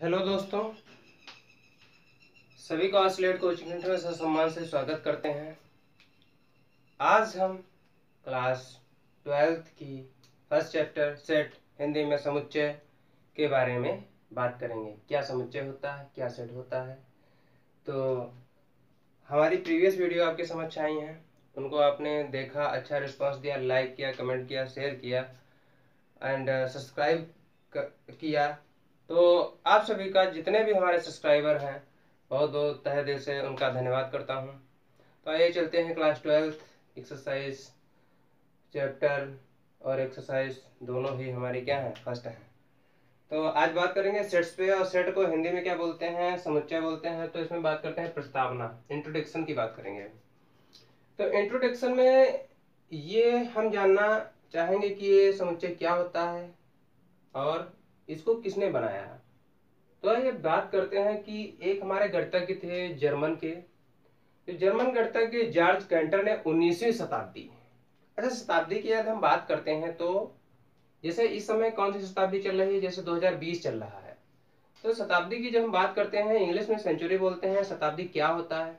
Hello दोस्तों, सभी को आस्लेट कोचिंग सेंटर में सम्मान से स्वागत करते हैं। आज हम क्लास 12th की फर्स्ट चैप्टर सेट हिंदी में समुच्चय के बारे में बात करेंगे। क्या समुच्चय होता है, क्या सेट होता है। तो हमारी प्रीवियस वीडियो आपके समझ आई हैं, उनको आपने देखा, अच्छा रिस्पांस दिया, लाइक किया, कमेंट किया, शेयर किया एंड सब्सक्राइब किया। तो आप सभी का, जितने भी हमारे सब्सक्राइबर हैं, बहुत बहुत तहे दिल से उनका धन्यवाद करता हूं। तो आइए चलते हैं क्लास 12 एक्सरसाइज चैप्टर और एक्सरसाइज दोनों ही हमारी क्या है, फर्स्ट है। तो आज बात करेंगे सेट्स पे, और सेट को हिंदी में क्या बोलते हैं, समुच्चय बोलते हैं। तो इसमें बात करते हैं प्रस्तावना, इंट्रोडक्शन की बात करेंगे। तो इंट्रोडक्शन में ये हम जानना चाहेंगे कि ये समुच्चय क्या होता है और इसको किसने बनाया। तो ये बात करते हैं कि एक हमारे गणितज्ञ थे जर्मन के, तो जर्मन गणितज्ञ जॉर्ज कैंटर ने 19वीं शताब्दी, अच्छा शताब्दी की यदि हम बात करते हैं तो जैसे इस समय कौन सी शताब्दी चल रही है, जैसे 2020 चल रहा है। तो शताब्दी की जब हम बात करते हैं, इंग्लिश में सेंचुरी बोलते हैं। शताब्दी क्या होता है?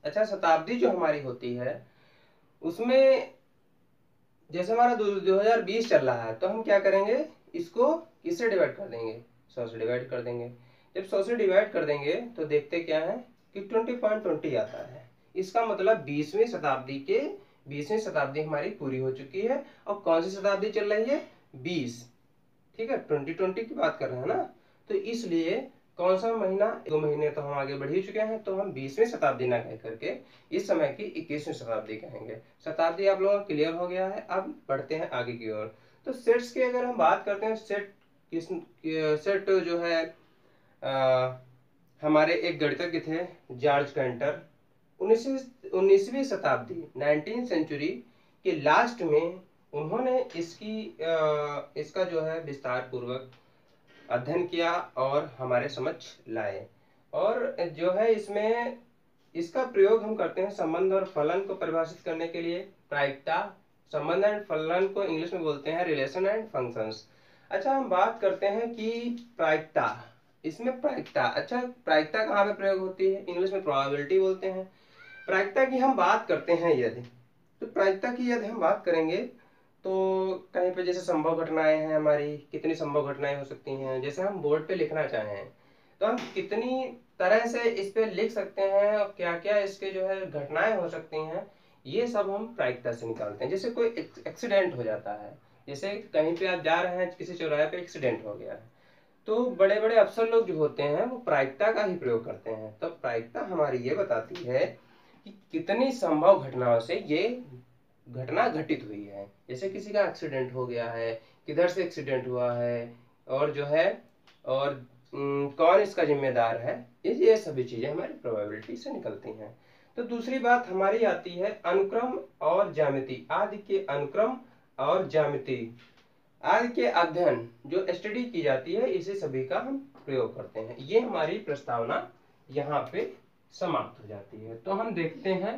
अच्छा, शताब्दी जो हमारी होती है उसमें जैसे हमारा 2020 चल रहा है, तो हम क्या करेंगे, इसको किससे डिवाइड कर देंगे, 100 से डिवाइड कर देंगे। जब 100 से डिवाइड कर देंगे तो देखते क्या है कि 20.20 आता है। इसका मतलब 20वीं शताब्दी हमारी पूरी हो चुकी है। और कौन सी शताब्दी चल रही है? 20। ठीक है, 2020 की बात कर रहे हैं ना। तो इसलिए कौन सा महीना, 2 महीने तो हम आगे बढ़ ही चुके हैं, तो हम 20वीं शताब्दी ना कह करके इस समय की 21वीं शताब्दी कहेंगे। शताब्दी आप लोगों को क्लियर हो गया है। अब बढ़ते हैं आगे की ओर। तो सेट्स की अगर हम बात करते हैं, सेट जो है हमारे एक गणितज्ञ थे जॉर्ज कैंटर, 19वीं शताब्दी 19th सेंचुरी के लास्ट में उन्होंने इसका जो है विस्तार पूर्वक अध्ययन किया और हमारे समक्ष लाए। और जो है इसमें इसका प्रयोग हम करते हैं संबंध और फलन को परिभाषित करने के लिए। प्रायिकता, संबंध एंड फलन को इंग्लिश में बोलते हैं रिलेशन एंड फंक्शंस। अच्छा, हम बात करते हैं कि प्रायिकता, इसमें प्रायिकता, अच्छा प्रायिकता कहाँ पे प्रयोग होती है? इंग्लिश में प्रोबेबिलिटी बोलते हैं। प्रायिकता की हम बात करते हैं यदि, तो प्रायिकता की यदि हम बात करेंगे तो कहीं पे जैसे संभव घटनाएं हैं हमारी, कितनी संभव घटनाएं हो सकती हैं। जैसे हम बोर्ड पे लिखना चाहें तो हम कितनी तरह से इस पे लिख सकते हैं और क्या क्या इसके जो है घटनाएं हो सकती हैं, ये सब हम प्रायिकता से निकालते हैं। जैसे कोई एक्सीडेंट हो जाता है, जैसे कहीं पे आप जा रहे हैं, किसी चौराहे पे एक्सीडेंट हो गया है, तो बड़े बड़े अफसर लोग जो होते हैं वो प्रायिकता का ही प्रयोग करते हैं। तो प्रायिकता हमारी ये बताती है कि कितनी संभव घटनाओं से ये घटना घटित हुई है। जैसे किसी का एक्सीडेंट हो गया है, किधर से एक्सीडेंट हुआ है, और जो है और कौन इसका जिम्मेदार है, ये सभी चीजें हमारी प्रोबेबिलिटी से निकलती हैं। तो दूसरी बात हमारी आती है अनुक्रम और ज्यामिति। आदि के अनुक्रम और ज्यामिति, आदि के अध्ययन जो स्टडी की जाती है, इसे सभी का हम प्रयोग करते हैं। ये हमारी प्रस्तावना यहाँ पे समाप्त हो जाती है। तो हम देखते हैं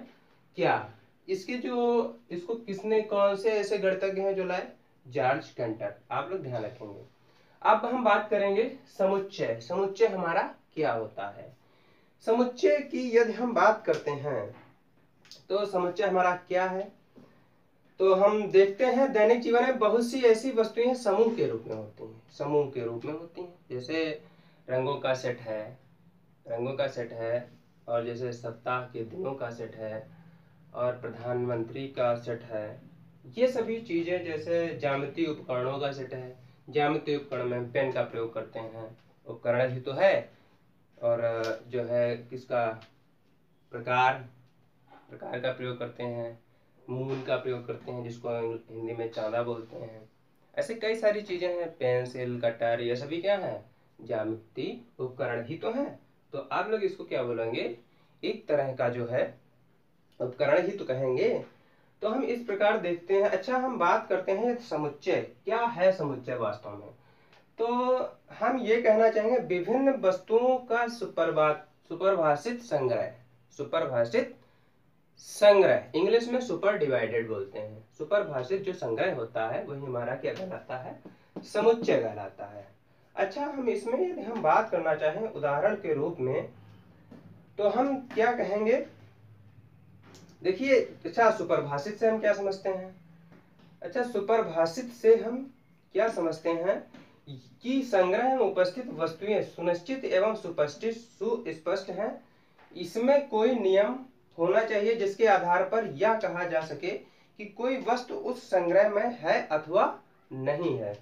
क्या इसके जो, इसको किसने, कौन से ऐसे गणितज्ञ हैं जो लाए? George canter. आप लोग ध्यान रखेंगे। अब हम बात करेंगे समुच्चय। समुच्चय हमारा क्या होता है? समुच्चय की यदि हम बात करते हैं तो समुच्चय हमारा क्या है, तो हम देखते हैं दैनिक जीवन में बहुत सी ऐसी वस्तुएं समूह के रूप में होती हैं। समूह के रूप में होती हैं, जैसे रंगों का सेट है, रंगों का सेट है, और जैसे सप्ताह के दिनों का सेट है, और प्रधानमंत्री का सेट है। ये सभी चीजें, जैसे ज्यामितीय उपकरणों का सेट है। ज्यामितीय उपकरण में हम पेन का प्रयोग करते हैं, उपकरण ही तो है। और जो है किसका, प्रकार, प्रकार का प्रयोग करते हैं। मूल का प्रयोग करते हैं, जिसको हिंदी में चांदा बोलते हैं। ऐसे कई सारी चीजें हैं, पेंसिल, कटर, ये सभी क्या है, ज्यामितीय उपकरण ही तो है। तो आप लोग इसको क्या बोलेंगे, एक तरह का जो है उपकरण ही तो कहेंगे। तो हम इस प्रकार देखते हैं। अच्छा, हम बात करते हैं समुच्चय क्या है। समुच्चय वास्तव में तो हम ये कहना चाहेंगे विभिन्न वस्तुओं का सुपरभाषित संग्रह। सुपरभाषित संग्रह, इंग्लिश में सुपर डिवाइडेड बोलते हैं। सुपरभाषित जो संग्रह होता है वही हमारा क्या कहलाता है, समुच्चय कहलाता है। अच्छा, हम इसमें यदि हम बात करना चाहें उदाहरण के रूप में तो हम क्या कहेंगे, देखिए। अच्छा, सुपरभाषित से हम क्या समझते हैं? अच्छा, सुपरभाषित से हम क्या समझते हैं कि संग्रह में उपस्थित वस्तुएं सुनिश्चित एवं सुस्पष्ट हैं। इसमें कोई नियम होना चाहिए जिसके आधार पर यह कहा जा सके कि कोई वस्तु उस संग्रह में है अथवा नहीं है।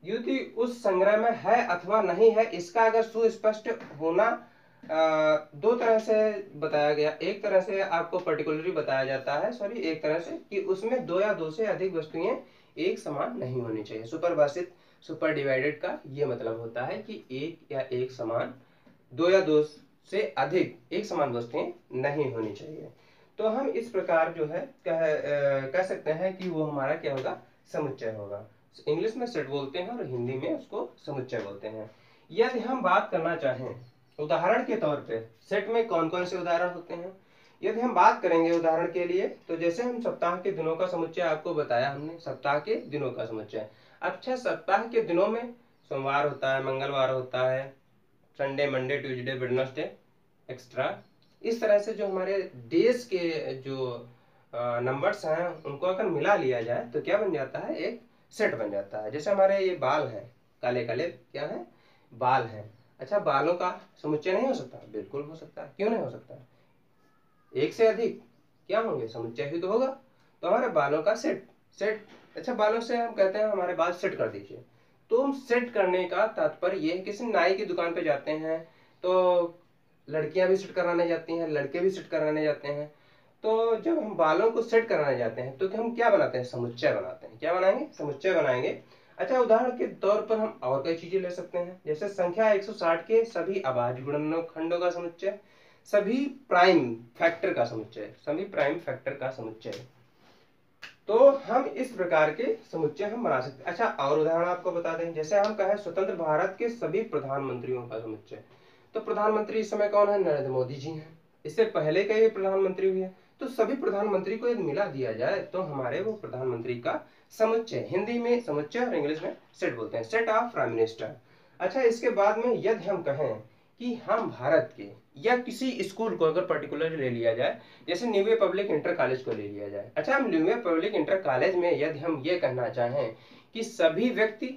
यदि उस संग्रह में है अथवा नहीं है, इसका अगर सुस्पष्ट होना दो तरह से बताया गया। एक तरह से आपको पर्टिकुलरली बताया जाता है, एक तरह से कि उसमें दो या दो से अधिक वस्तुएं एक समान नहीं होनी चाहिए। सुपरभाषित, सुपर डिवाइडेड का ये मतलब होता है कि एक या एक समान, दो या दो से अधिक एक समान वस्तुएं नहीं होनी चाहिए। तो हम इस प्रकार जो है कह सकते हैं कि वो हमारा क्या होगा, समुच्चय होगा। इंग्लिश में सेट बोलते हैं और हिंदी में उसको समुच्चय बोलते हैं। यदि हम बात करना चाहें उदाहरण के तौर पे सेट में कौन कौन से उदाहरण होते हैं, यदि हम बात करेंगे उदाहरण के लिए, तो जैसे हम सप्ताह के दिनों का समुच्चय आपको बताया हमने, सप्ताह के दिनों का समुच्चय। अच्छा, सप्ताह के दिनों में सोमवार होता है, मंगलवार होता है, Sunday, Monday, Tuesday, Wednesday extra. इस तरह से जो हमारे देश के जो नंबर्स हैं उनको अगर मिला लिया जाए तो क्या बन जाता है, एक सेट बन जाता है। जैसे हमारे ये बाल हैं, काले काले क्या है, बाल हैं। अच्छा, बालों का समुच्चय नहीं हो सकता? बिल्कुल हो सकता है। क्यों नहीं हो सकता? एक से अधिक क्या होंगे, समुच्चय ही तो होगा। तो हमारे बालों का सेट सेट अच्छा, बालों से हम कहते हैं हमारे बाल सेट कर दीजिए। तो हम सेट करने का तात्पर्य ये है, किसी नाई की दुकान पे जाते हैं तो लड़कियां भी सेट कराने जाती हैं, लड़के भी सेट कराने जाते हैं। तो जब हम बालों को सेट कराने जाते हैं तो हम क्या बनाते हैं, समुच्चय बनाते हैं। क्या बनाएंगे, समुच्चय बनाएंगे। अच्छा, उदाहरण के तौर पर हम और कई चीजें ले सकते हैं, जैसे संख्या 160 के सभी अभाज्य गुणनखंडों का समुच्चय, सभी प्राइम फैक्टर का समुच्चय, सभी प्राइम फैक्टर का समुच्चय। तो हम इस प्रकार के समुच्चय हम बना सकते हैं। अच्छा, और उदाहरण आपको बता दें, जैसे हम कहें स्वतंत्र भारत के सभी प्रधानमंत्रियों का समुच्चय। तो प्रधानमंत्री इस समय कौन है, नरेंद्र मोदी जी हैं। इससे पहले कई प्रधानमंत्री हुए हैं, तो सभी प्रधानमंत्री को यदि मिला दिया जाए तो हमारे वो प्रधानमंत्री का समुच्चय, हिंदी में समुच्चय और इंग्लिश में सेट बोलते हैं, सेट ऑफ प्राइम मिनिस्टर। अच्छा, इसके बाद में यदि हम कहें कि हम भारत के या किसी स्कूल को अगर पर्टिकुलर ले लिया जाए, जैसे न्यू पब्लिक इंटर कॉलेज को ले लिया जाए। अच्छा, हम न्यू पब्लिक इंटर कॉलेज में यदि हम ये कहना चाहें कि सभी व्यक्ति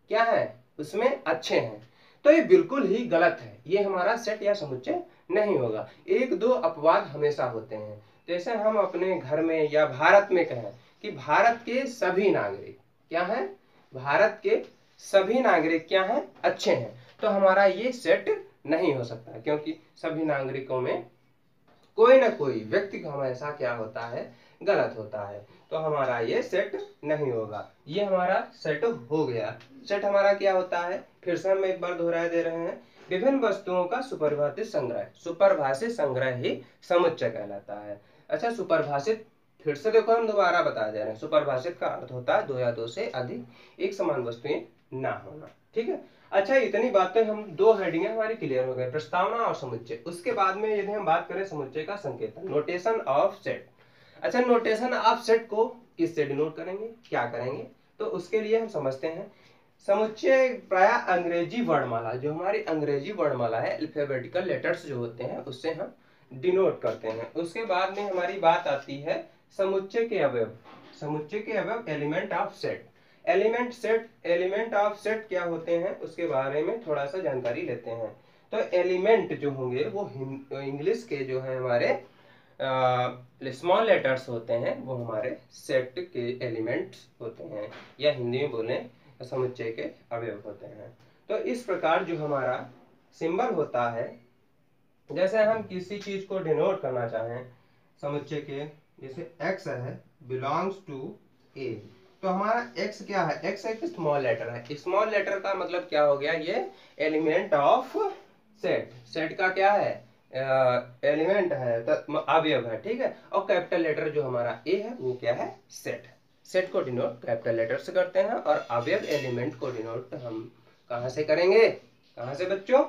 क्या है उसमें अच्छे हैं, तो ये बिल्कुल ही गलत है। ये हमारा सेट या समुच्चय नहीं होगा। एक दो अपवाद हमेशा होते हैं। जैसे हम अपने घर में या भारत में कहें कि भारत के सभी नागरिक क्या हैं, भारत के सभी नागरिक क्या हैं, अच्छे हैं, तो हमारा ये सेट नहीं हो सकता, क्योंकि सभी नागरिकों में कोई ना कोई व्यक्ति को हमेशा क्या होता है, गलत होता है। तो हमारा ये सेट नहीं होगा। ये हमारा सेट हो गया। सेट हमारा क्या होता है, फिर से हम एक बार दोहराए दे रहे हैं, विभिन्न वस्तुओं का सुपरिभाषित संग्रह, सुपरिभाषित संग्रह ही समुच्चय कहलाता है। अच्छा, सुपरिभाषित फिर से देखो हम दोबारा बता दे रहे हैं, सुपरिभाषित का अर्थ होता है दो या दो से अधिक एक समान वस्तुएं ना होना। ठीक है। अच्छा, इतनी बातें हम, दो हेडिंगें हमारी क्लियर हो गए, प्रस्तावना और समुच्चय। उसके बाद में यदि हम बात करें समुच्चय का संकेतन, नोटेशन ऑफ सेट। अच्छा, नोटेशन ऑफ सेट को किससे डिनोट करेंगे, क्या करेंगे, तो उसके लिए हम समझते हैं समुच्चय प्राय अंग्रेजी वर्णमाला, जो हमारी अंग्रेजी वर्णमाला है, अल्फाबेटिकल लेटर्स जो होते हैं उससे हम डिनोट करते हैं। उसके बाद में हमारी बात आती है समुच्चय के अवयव, समुच्चय के अवयव, element of set. Element set, element of set क्या होते हैं उसके बारे में थोड़ा सा जानकारी लेते हैं। तो एलिमेंट जो होंगे वो इंग्लिश के जो है हमारे स्मॉल लेटर्स होते हैं, वो हमारे सेट के एलिमेंट्स होते हैं, या हिंदी में बोले समुच्चय के अवयव होते हैं। तो इस प्रकार जो हमारा सिंबल होता है, जैसे हम किसी चीज को डिनोट करना चाहें समुच्चय के, जैसे x है बिलोंग्स टू a, तो हमारा x क्या है, x एक स्मॉल लेटर है। स्मॉल लेटर का मतलब क्या हो गया, ये एलिमेंट ऑफ सेट, सेट का क्या है, एलिमेंट है, तो अवयव है। ठीक है। और कैपिटल लेटर जो हमारा a है वो क्या है, सेट। सेट को डिनोट कैपिटल लेटर से करते हैं और अवयव एलिमेंट को डिनोट हम कहां से करेंगे, कहां से बच्चों,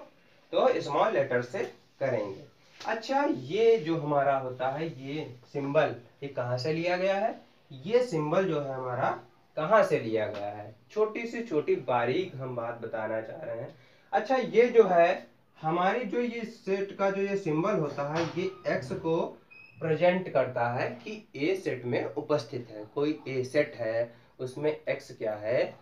तो स्मॉल लेटर से करेंगे। अच्छा, ये जो हमारा होता है ये सिंबल, ये कहां से लिया गया है, ये सिंबल जो है हमारा कहाँ से लिया गया है, छोटी से छोटी बारीक हम बात बताना चाह रहे हैं। अच्छा, ये जो है हमारी जो ये सेट का जो ये सिंबल होता है, ये एक्स को प्रेजेंट करता है कि ए सेट में उपस्थित है। कोई ए सेट है, उसमें एक्स क्या है,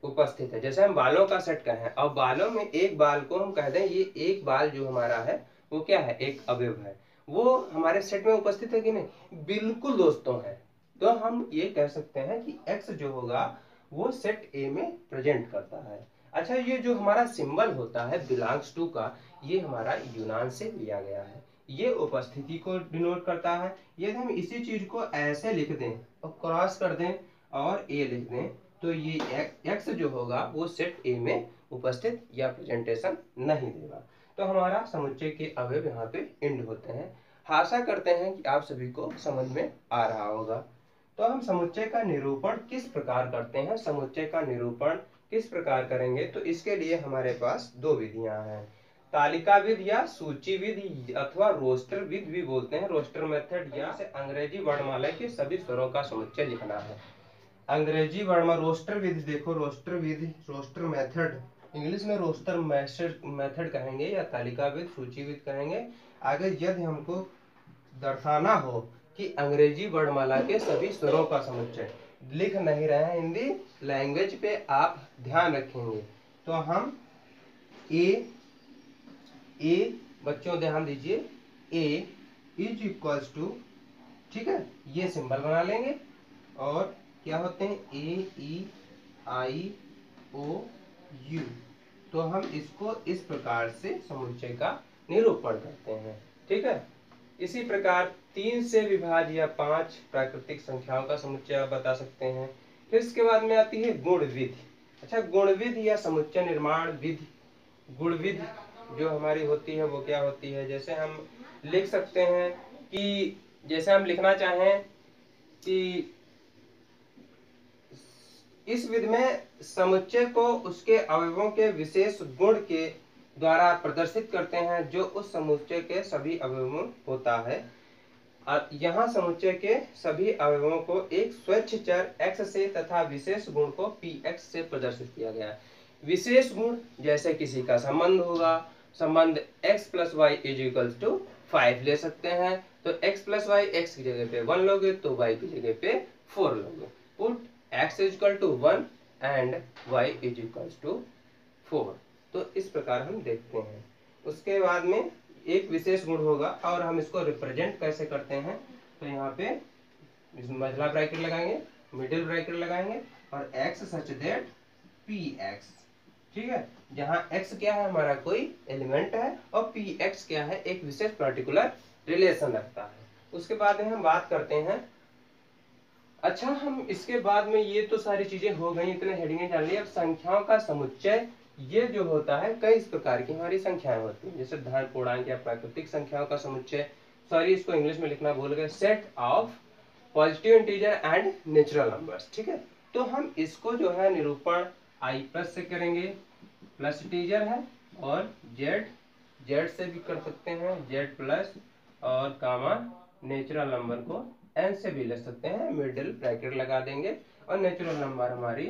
उपस्थित है। जैसे हम बालों का सेट कहें, अब बालों में एक बाल को हम कह दें ये एक बाल जो हमारा है वो क्या है, एक अवयव है, वो हमारे सेट में उपस्थित है कि नहीं, बिल्कुल दोस्तों है। तो हम ये कह सकते हैं कि x जो होगा वो सेट A में प्रेजेंट करता है। अच्छा, ये जो हमारा सिंबल होता है बिलोंग्स टू का, ये हमारा यूनान से लिया गया है, ये उपस्थिति को डिनोट करता है। यदि हम इसी चीज को ऐसे लिख दें और क्रॉस कर दें और A लिख दें, तो ये x जो होगा वो सेट A में उपस्थित या प्रेजेंटेशन नहीं देगा। तो हमारा समुच्चय के अवयव यहाँ पे एंड होते हैं। आशा करते हैं कि आप सभी को समझ में आ रहा होगा। तो हम समुच्चय का निरूपण किस प्रकार करते हैं, समुच्चय का निरूपण किस प्रकार करेंगे, तो इसके लिए हमारे पास दो विधियां हैं, तालिका विधि या सूची विधि अथवा रोस्टर विधि भी बोलते हैं, रोस्टर मेथड, या से अंग्रेजी वर्णमाला के सभी स्वरों का समुच्चय लिखना है। अंग्रेजी वर्णमाला रोस्टर विधि, देखो रोस्टर विधि, रोस्टर मेथड, इंग्लिश में रोस्टर मेथड कहेंगे या तालिका विधि, सूची विधि कहेंगे। आगे यदि हमको दर्शाना हो कि अंग्रेजी वर्णमाला के सभी स्वरों का समुच्चय, लिख नहीं रहे हैं, हिंदी लैंग्वेज पे आप ध्यान रखेंगे, तो हम ए बच्चों ध्यान दीजिए, ए इज इक्वल्स टू, ठीक है, ये सिंबल बना लेंगे, और क्या होते हैं AEIOU, तो हम इसको इस प्रकार से समुच्चय का निरूपण करते हैं, ठीक है। इसी प्रकार 3 से विभाज्य या 5 प्राकृतिक संख्याओं का समुच्चय आप बता सकते हैं। फिर इसके बाद में आती है गुण विधि। अच्छा, गुण विधि या समुच्चय निर्माण विधि, गुण विधि जो हमारी होती है वो क्या होती है, जैसे हम लिख सकते हैं कि जैसे हम लिखना चाहें कि इस विधि में समुच्चय को उसके अवयवों के विशेष गुण के द्वारा प्रदर्शित करते हैं जो उस समुच्चय के सभी अवयवों होता है। यहाँ समुच्चय के सभी अवयवों को एक स्वच्छ चर x से तथा विशेष गुण को px से प्रदर्शित किया गया है। विशेष गुण जैसे किसी का संबंध होगा, संबंध x + y = 5 ले सकते हैं, तो x + y x की जगह पे 1 लोगे तो y की जगह पे 4 लोगे, पुट x = 1 एंड y = 4। तो इस प्रकार हम देखते हैं। उसके बाद में एक विशेष गुण होगा और हम इसको रिप्रेजेंट कैसे करते हैं, तो यहाँ पे मझला ब्रैकेट लगाएंगे, मिडिल ब्रैकेट लगाएंगे और x सच दैट px, ठीक है, जहाँ x क्या है, हमारा कोई एलिमेंट है, और px क्या है, एक विशेष पर्टिकुलर रिलेशन रखता है। उसके बाद में हम बात करते हैं, अच्छा हम इसके बाद में, ये तो सारी चीजें हो गई, इतने हेडिंगें जान ली। अब संख्याओं का समुच्चय, ये जो होता है कई इस प्रकार की हमारी संख्याएं होती हैं, जैसे धन, पूर्णांक या प्राकृतिक संख्याओं का समुच्चय, सॉरी इसको इंग्लिश में लिखना भूल गए, set of positive integer and natural numbers, ठीक है। तो हम इसको जो है निरूपण i+ से करेंगे, प्लस इंटीजर है, और z से भी कर सकते हैं, z+ और कामा नेचुरल नंबर को n से भी ले सकते हैं, मिडिल ब्रैकेट लगा देंगे, और नेचुरल नंबर हमारी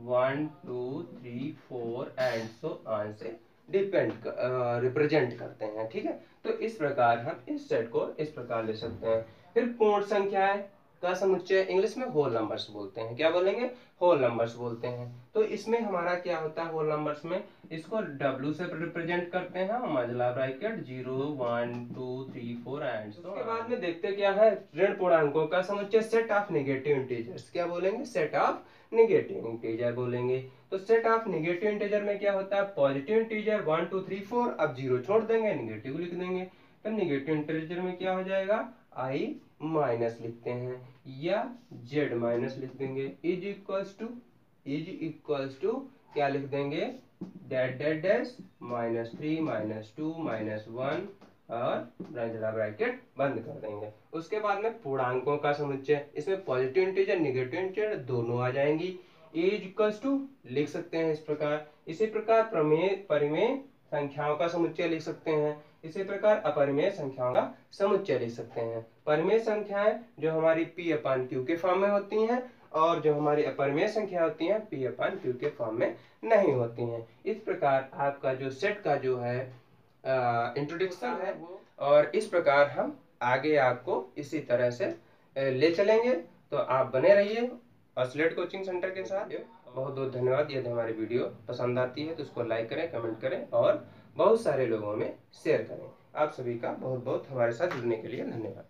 1 2 3 4 एंड सो ऑन से रिप्रेजेंट करते हैं, ठीक है। तो इस प्रकार हम इस सेट को इस प्रकार ले सकते हैं। फिर पूर्ण संख्याएं का समुच्चय, इंग्लिश में होल नंबर्स बोलते हैं, क्या बोलेंगे, होल नंबर्स बोलते हैं। तो इसमें हमारा क्या होता है, होल नंबर्स में इसको W से रिप्रेजेंट करते हैं, मझला ब्रैकेट 0 1 2 3 4 एंड सो। उसके बाद में देखते क्या है, ऋण पूर्णांकों का समुच्चय, सेट ऑफ नेगेटिव इंटीजर्स, क्या बोलेंगे, सेट ऑफ नेगेटिव इंटीजर बोलेंगे। तो सेट ऑफ नेगेटिव इंटीजर में क्या होता है, पॉजिटिव इंटीजर 1 2 3 4, अब 0 छोड़ देंगे, नेगेटिव लिख देंगे, तो नेगेटिव इंटीजर में क्या हो जाएगा, i- लिखते हैं या z- लिख देंगे, इज इक्वल्स टू क्या लिख देंगे, डैश -3 -2 -1 और ब्रैकेट बंद कर देंगे। उसके बाद में पूर्णांकों का समुच्चय, इसमें पॉजिटिव इंटीजर नेगेटिव इंटीजर दोनों आ जाएंगी, इज इक्वल्स टू लिख सकते हैं इस प्रकार। इसी प्रकार परिमेय संख्याओं का समुच्चय लिख सकते हैं, इसी प्रकार अपरिमेय संख्याओं का समुच्चय लिख सकते हैं। परिमेय संख्याएं जो हमारी P/Q के फॉर्म में होती हैं, और जो हमारी अपरिमेय संख्या होती हैं P/Q के फॉर्म में नहीं होती हैं। इस प्रकार आपका जो सेट का जो है इंट्रोडक्शन है और इस प्रकार हम आगे आपको इसी तरह से ले चलेंगे। तो आप बने रहिए ऑसिलेट कोचिंग सेंटर के साथ। बहुत बहुत धन्यवाद। यदि हमारी वीडियो पसंद आती है तो उसको लाइक करें, कमेंट करें और बहुत सारे लोगों में शेयर करें। आप सभी का बहुत बहुत हमारे साथ जुड़ने के लिए धन्यवाद।